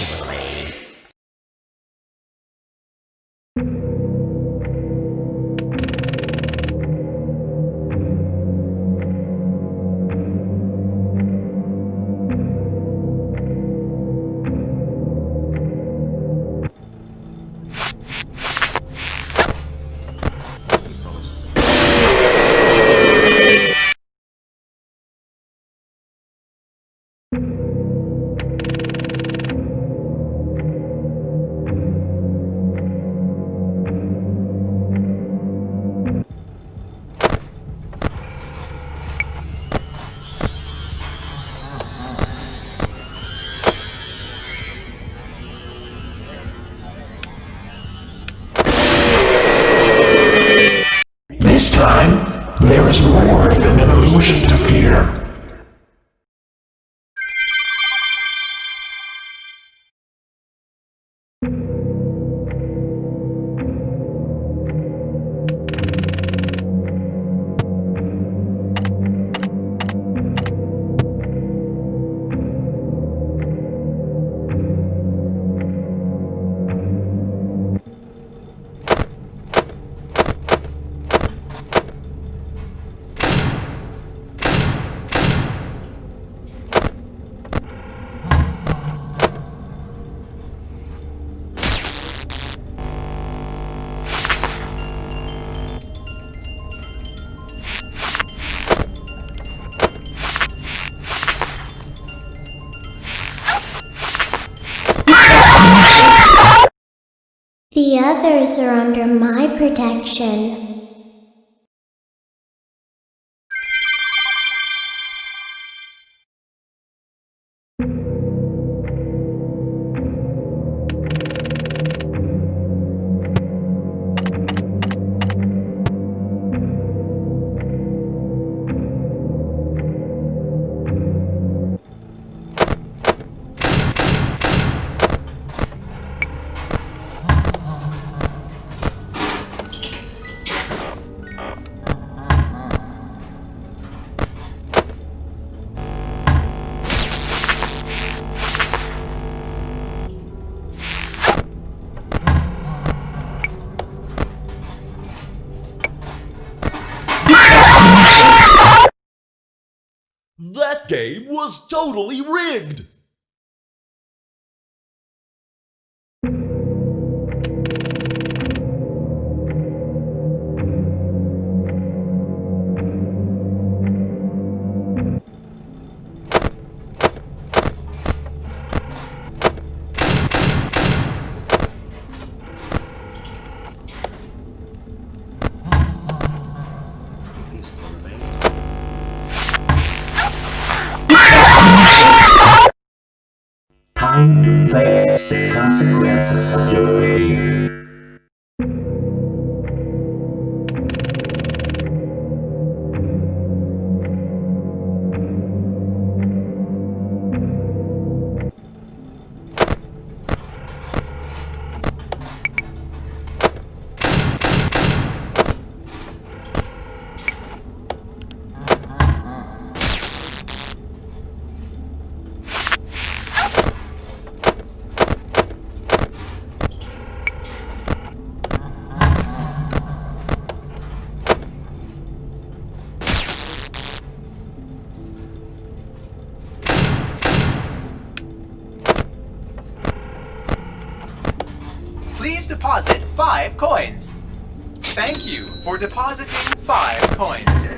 possibly. This time, there is more than an illusion to fear. The others are under my protection. That game was totally rigged! Time to face the consequences of your failure. Please deposit 5 coins. Thank you for depositing 5 coins.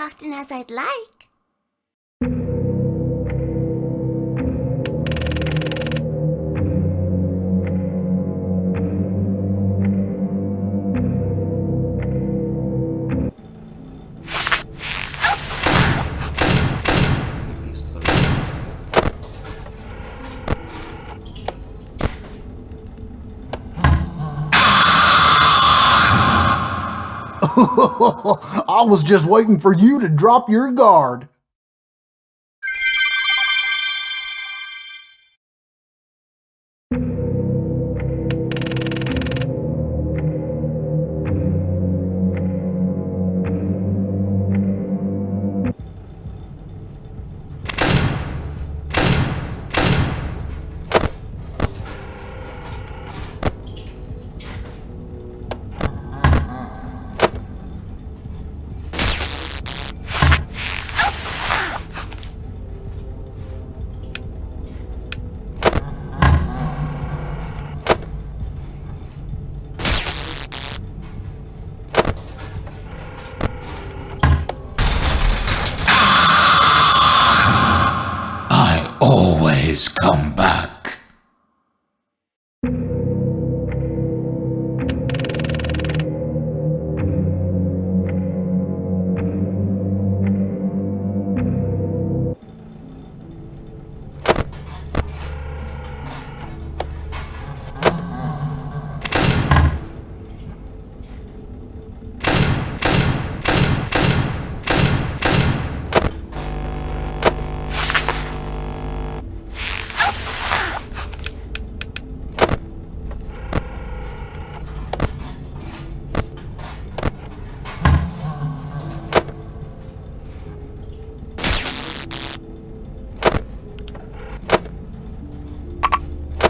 often as I'd like. I was just waiting for you to drop your guard. Always come back.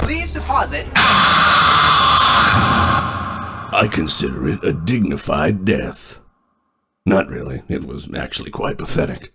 Please deposit. I consider it a dignified death. Not really. It was actually quite pathetic.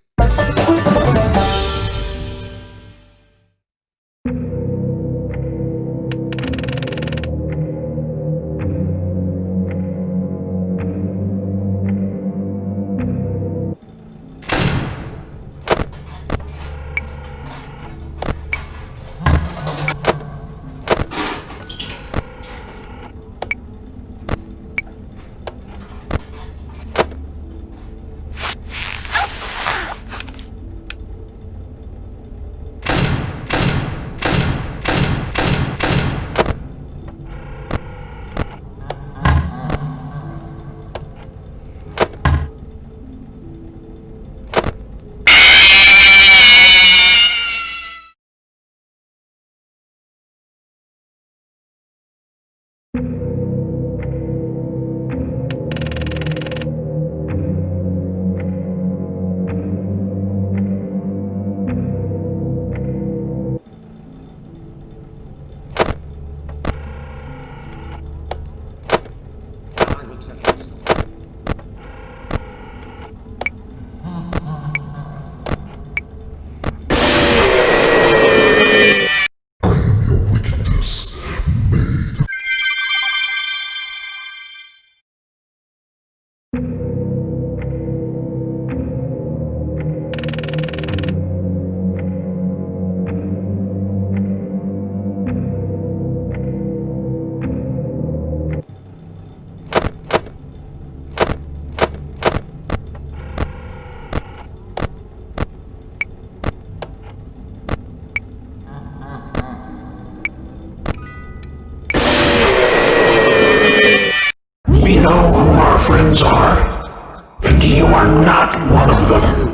We know who our friends are, and you are not one of them.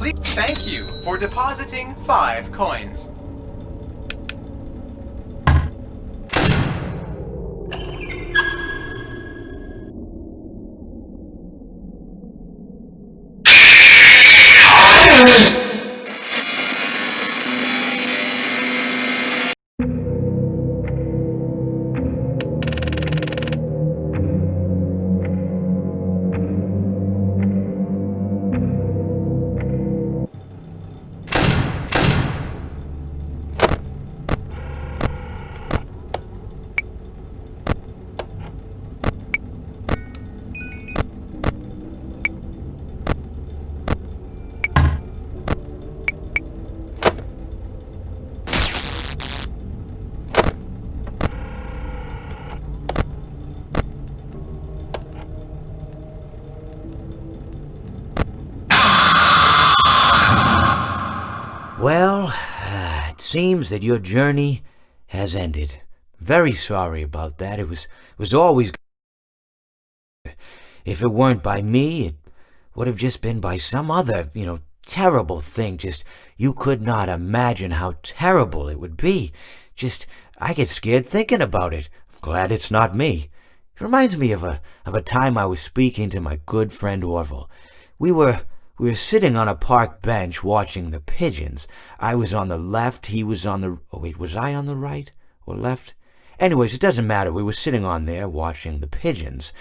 Please thank you for depositing 5 coins. Well, it seems that your journey has ended. Very sorry about that. It was always... If it weren't by me, it would have just been by some other, terrible thing. Just, you could not imagine how terrible it would be. Just, I get scared thinking about it. I'm glad it's not me. It reminds me of a time I was speaking to my good friend Orville. We were sitting on a park bench watching the pigeons. I was on the left, he was on the... Oh, wait, was I on the right or left? Anyways, it doesn't matter. We were sitting on there watching the pigeons.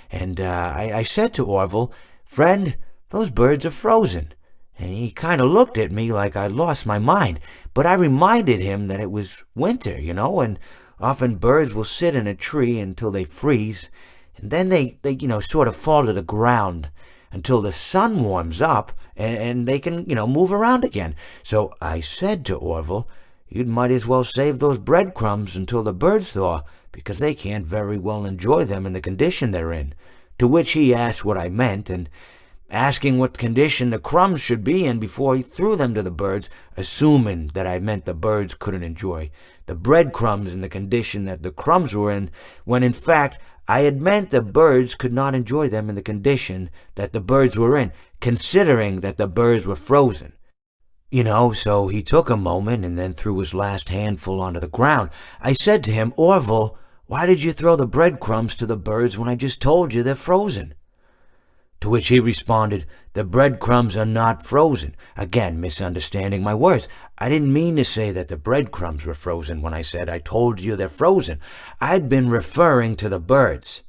And I said to Orville, "Friend, those birds are frozen." And he kind of looked at me like I'd lost my mind. But I reminded him that it was winter, and often birds will sit in a tree until they freeze. And then they sort of fall to the ground until the sun warms up and they can, move around again. So I said to Orville, "You might as well save those breadcrumbs until the birds thaw, because they can't very well enjoy them in the condition they're in." To which he asked what I meant, and asking what condition the crumbs should be in before he threw them to the birds, assuming that I meant the birds couldn't enjoy the breadcrumbs in the condition that the crumbs were in, when in fact I had meant the birds could not enjoy them in the condition that the birds were in, considering that the birds were frozen. So he took a moment and then threw his last handful onto the ground. I said to him, "Orville, why did you throw the breadcrumbs to the birds when I just told you they're frozen?" To which he responded, "The breadcrumbs are not frozen." Again, misunderstanding my words. I didn't mean to say that the breadcrumbs were frozen when I said I told you they're frozen. I'd been referring to the birds.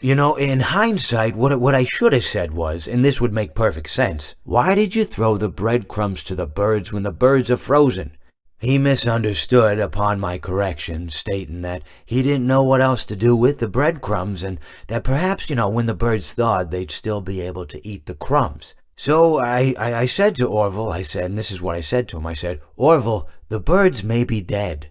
In hindsight, what I should have said was, and this would make perfect sense, "Why did you throw the breadcrumbs to the birds when the birds are frozen?" He misunderstood upon my correction, stating that he didn't know what else to do with the breadcrumbs, and that perhaps, when the birds thawed, they'd still be able to eat the crumbs. So I said to Orville, and this is what I said to him, I said, "Orville, the birds may be dead,